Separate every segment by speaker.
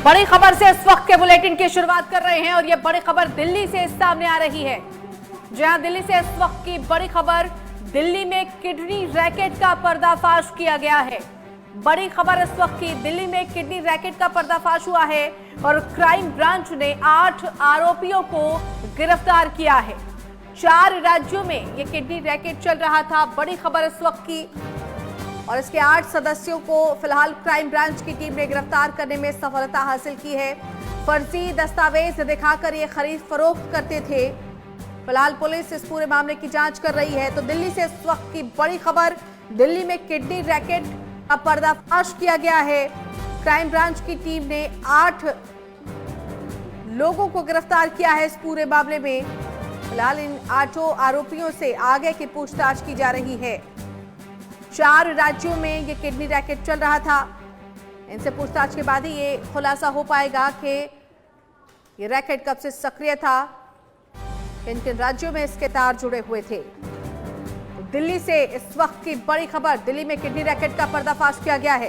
Speaker 1: बड़ी खबर से इस वक्त के बुलेटिन की शुरुआत कर रहे हैं और ये बड़ी खबर दिल्ली से सामने आ रही है। जहां दिल्ली से इस वक्त की बड़ी खबर, दिल्ली में किडनी रैकेट का पर्दाफाश किया गया है। बड़ी खबर इस वक्त की, दिल्ली में किडनी रैकेट का पर्दाफाश हुआ है और क्राइम ब्रांच ने 8 आरोपियों को गिरफ्तार किया है। 4 राज्यों में ये किडनी रैकेट चल रहा था। बड़ी खबर इस वक्त की, और इसके 8 सदस्यों को फिलहाल क्राइम ब्रांच की टीम ने गिरफ्तार करने में सफलता हासिल की है। फर्जी दस्तावेज दिखाकर ये खरीद फरोख्त करते थे। फिलहाल पुलिस इस पूरे मामले की जांच कर रही है। तो दिल्ली से इस वक्त की बड़ी खबर, दिल्ली में किडनी रैकेट का पर्दाफाश किया गया है। क्राइम ब्रांच की टीम ने 8 लोगों को गिरफ्तार किया है इस पूरे मामले में। फिलहाल इन 8 आरोपियों से आगे की पूछताछ की जा रही है। 4 राज्यों में ये किडनी रैकेट चल रहा था। इनसे पूछताछ के बाद ही ये खुलासा हो पाएगा कि ये रैकेट कब से सक्रिय था, किन किन राज्यों में इसके तार जुड़े हुए थे। तो दिल्ली से इस वक्त की बड़ी खबर, दिल्ली में किडनी रैकेट का पर्दाफाश किया गया है।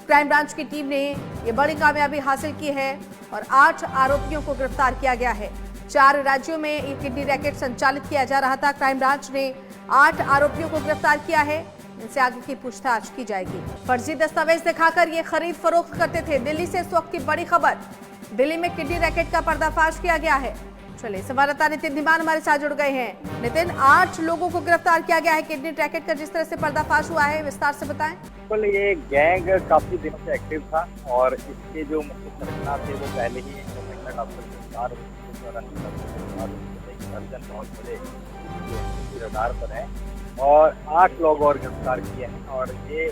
Speaker 1: क्राइम ब्रांच की टीम ने ये बड़ी कामयाबी हासिल की है और 8 आरोपियों को गिरफ्तार किया गया है। 4 राज्यों में ये किडनी रैकेट संचालित किया जा रहा था। क्राइम ब्रांच ने 8 आरोपियों को गिरफ्तार किया है। इनसे आगे की पूछताछ की जाएगी। फर्जी दस्तावेज दिखाकर ये खरीद फरोख्त करते थे। दिल्ली से इस वक्त की बड़ी खबर, दिल्ली में किडनी रैकेट का पर्दाफाश किया गया है। चलिए, संवाददाता नितिन धीमान हमारे साथ जुड़ गए हैं। नितिन, 8 लोगों को गिरफ्तार किया गया है किडनी रैकेट का, जिस तरह से पर्दाफाश हुआ है, विस्तार से बताएं।
Speaker 2: बिल्कुल, ये गैंग काफी दिनों से एक्टिव था और इसके जो मुख्य सरगना थे वो पहले ही महिला डॉक्टर दर्जन बहुत बड़े रडार पर है और 8 लोग और गिरफ्तार किए हैं। और ये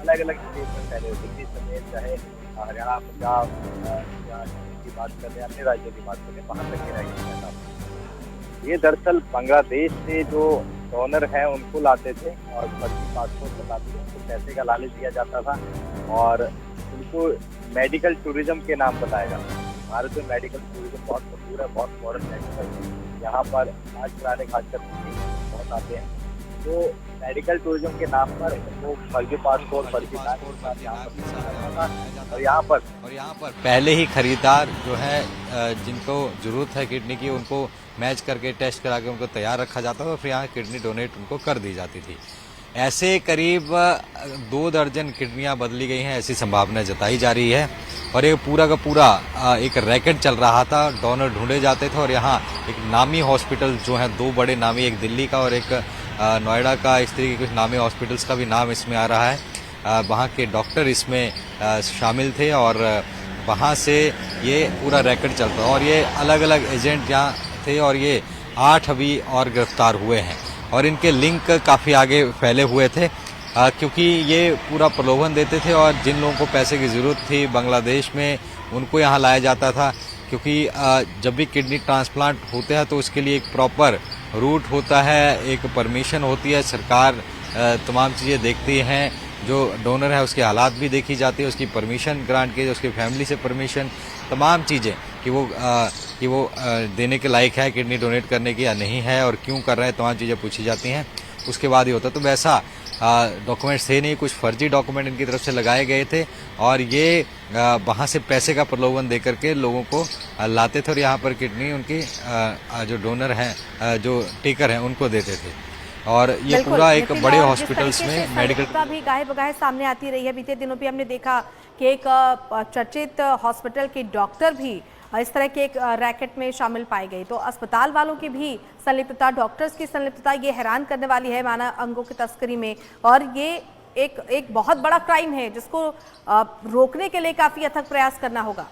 Speaker 2: अलग अलग स्टेट में फैले हुए, दिल्ली समेत चाहे हरियाणा, पंजाब की बात करें, अन्य राज्यों की बात करें, वहाँ तक के रैकेट। ये दरअसल बांग्लादेश से जो डोनर हैं उनको लाते थे और फर्जी पासपोर्ट बताते थे, उनको पैसे का लालच दिया जाता था और उनको मेडिकल टूरिज्म के नाम बताया जाता था। भारत में मेडिकल टूरिज्म बहुत मशहूर है, बहुत फॉरेन मेडिकल, यहाँ पर इलाज कराने खासकर बहुत आते हैं। तो मेडिकल टूरिज्म के नाम पर वो फर्जी पासपोर्ट, फर्जी और यहाँ पर
Speaker 3: पहले ही खरीदार जो है जिनको जरूरत है किडनी की, उनको मैच करके टेस्ट करा के उनको तैयार रखा जाता था और फिर यहाँ किडनी डोनेट उनको कर दी जाती थी। ऐसे करीब 2 दर्जन किडनियां बदली गई हैं, ऐसी संभावना जताई जा रही है। और ये पूरा का पूरा एक रैकेट चल रहा था, डोनर ढूंढे जाते थे और यहाँ एक नामी हॉस्पिटल जो है, 2 बड़े नामी, एक दिल्ली का और एक नोएडा का, इस तरीके के कुछ नामी हॉस्पिटल्स का भी नाम इसमें आ रहा है। वहाँ के डॉक्टर इसमें शामिल थे और वहाँ से ये पूरा रैकेट चलता और ये अलग अलग एजेंट यहाँ थे और ये 8 अभी और गिरफ्तार हुए हैं और इनके लिंक काफ़ी आगे फैले हुए थे, क्योंकि ये पूरा प्रलोभन देते थे और जिन लोगों को पैसे की ज़रूरत थी बांग्लादेश में, उनको यहाँ लाया जाता था। क्योंकि जब भी किडनी ट्रांसप्लांट होते हैं तो उसके लिए एक प्रॉपर रूट होता है, एक परमिशन होती है, सरकार तमाम चीज़ें देखती हैं, जो डोनर है उसके हालात भी देखी जाती है, उसकी परमिशन ग्रांट की, उसकी फैमिली से परमिशन, तमाम चीज़ें कि वो देने के लायक है किडनी डोनेट करने की या नहीं है और क्यों कर रहे हैं, तमाम चीज़ें पूछी जाती हैं। उसके बाद ही होता है। तो वैसा डॉक्यूमेंट्स थे नहीं, कुछ फर्जी डॉक्यूमेंट इनकी तरफ से लगाए गए थे और ये वहाँ से पैसे का प्रलोभन दे करके लोगों को लाते थे और यहाँ पर किडनी उनकी जो डोनर हैं, जो टेकर हैं, उनको देते थे। और ये पूरा एक बड़े हॉस्पिटल्स में मेडिकल
Speaker 1: भी गाहे बगाहे सामने आती रही है। बीते दिनों भी हमने देखा कि एक चर्चित हॉस्पिटल के डॉक्टर भी इस तरह के एक रैकेट में शामिल पाए गए। तो अस्पताल वालों की भी संलिप्तता, डॉक्टर्स की संलिप्तता, ये हैरान करने वाली है मानव अंगों की तस्करी में। और ये एक बहुत बड़ा क्राइम है जिसको रोकने के लिए काफी अथक प्रयास करना होगा।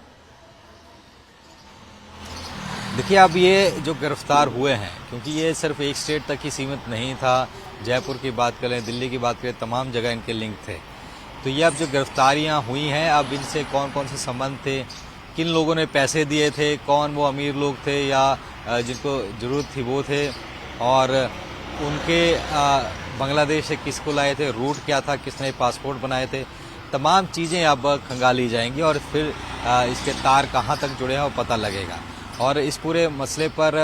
Speaker 3: देखिए, अब ये जो गिरफ्तार हुए हैं, क्योंकि ये सिर्फ एक स्टेट तक ही सीमित नहीं था, जयपुर की बात करें, दिल्ली की बात करें, तमाम जगह इनके लिंक थे। तो ये अब जो गिरफ्तारियां हुई हैं, अब इनसे कौन कौन से संबंध थे, किन लोगों ने पैसे दिए थे, कौन वो अमीर लोग थे या जिनको ज़रूरत थी वो थे, और उनके बांग्लादेश से किसको लाए थे, रूट क्या था, किसने पासपोर्ट बनाए थे, तमाम चीज़ें अब खंगाली जाएंगी और फिर इसके तार कहाँ तक जुड़े हैं वो पता लगेगा। और इस पूरे मसले पर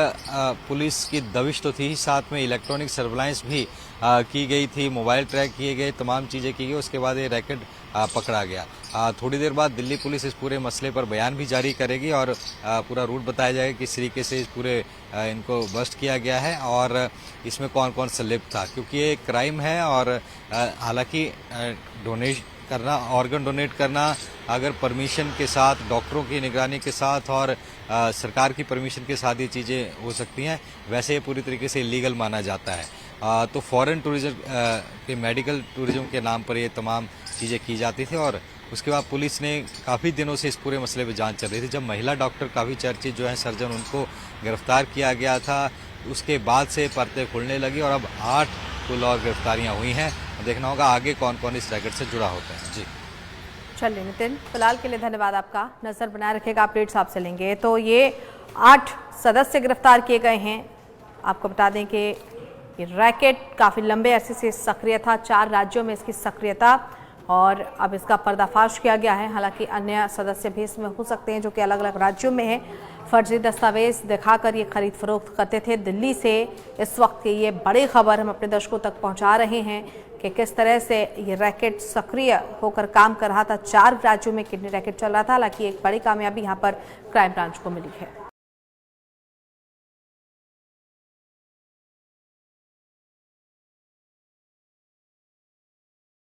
Speaker 3: पुलिस की दबिश तो थी, साथ में इलेक्ट्रॉनिक सर्विलांस भी की गई थी, मोबाइल ट्रैक किए गए, तमाम चीज़ें की गई। उसके बाद ये रैकेट पकड़ा गया। थोड़ी देर बाद दिल्ली पुलिस इस पूरे मसले पर बयान भी जारी करेगी और पूरा रूट बताया जाएगा किस तरीके से इस पूरे इनको बस्ट किया गया है और इसमें कौन कौन संलिप्त था, क्योंकि ये क्राइम है। और हालांकि डोनेट करना, ऑर्गन डोनेट करना अगर परमिशन के साथ, डॉक्टरों की निगरानी के साथ और सरकार की परमिशन के साथ ये चीज़ें हो सकती हैं, वैसे ये पूरी तरीके से इलीगल माना जाता है। तो फॉरेन टूरिज्म के, मेडिकल टूरिज्म के नाम पर ये तमाम चीज़ें की जाती थी और उसके बाद पुलिस ने काफ़ी दिनों से इस पूरे मसले पर जांच चल रही थी। जब महिला डॉक्टर, काफ़ी चर्चित जो है सर्जन, उनको गिरफ्तार किया गया था, उसके बाद से पर्दे खुलने लगी और अब 8 कुल और गिरफ्तारियां हुई हैं। देखना होगा आगे कौन कौन इस रैकेट से जुड़ा होता है। जी
Speaker 1: चलिए नितिन, फिलहाल के लिए धन्यवाद आपका। नजर बनाए रखेगा, अपडेट्स आपसे लेंगे। तो ये 8 सदस्य गिरफ्तार किए गए हैं। आपको बता दें कि ये रैकेट काफ़ी लंबे अरसे से सक्रिय था, 4 राज्यों में इसकी सक्रियता, और अब इसका पर्दाफाश किया गया है। हालांकि अन्य सदस्य भी इसमें हो सकते हैं जो कि अलग अलग राज्यों में हैं। फर्जी दस्तावेज दिखाकर ये खरीद फरोख्त करते थे दिल्ली से। इस वक्त की ये बड़ी खबर हम अपने दर्शकों तक पहुंचा रहे हैं कि किस तरह से ये रैकेट सक्रिय होकर काम कर रहा था। 4 राज्यों में किडनी रैकेट चल रहा था। हालांकि एक बड़ी कामयाबी यहाँ पर क्राइम ब्रांच को मिली है।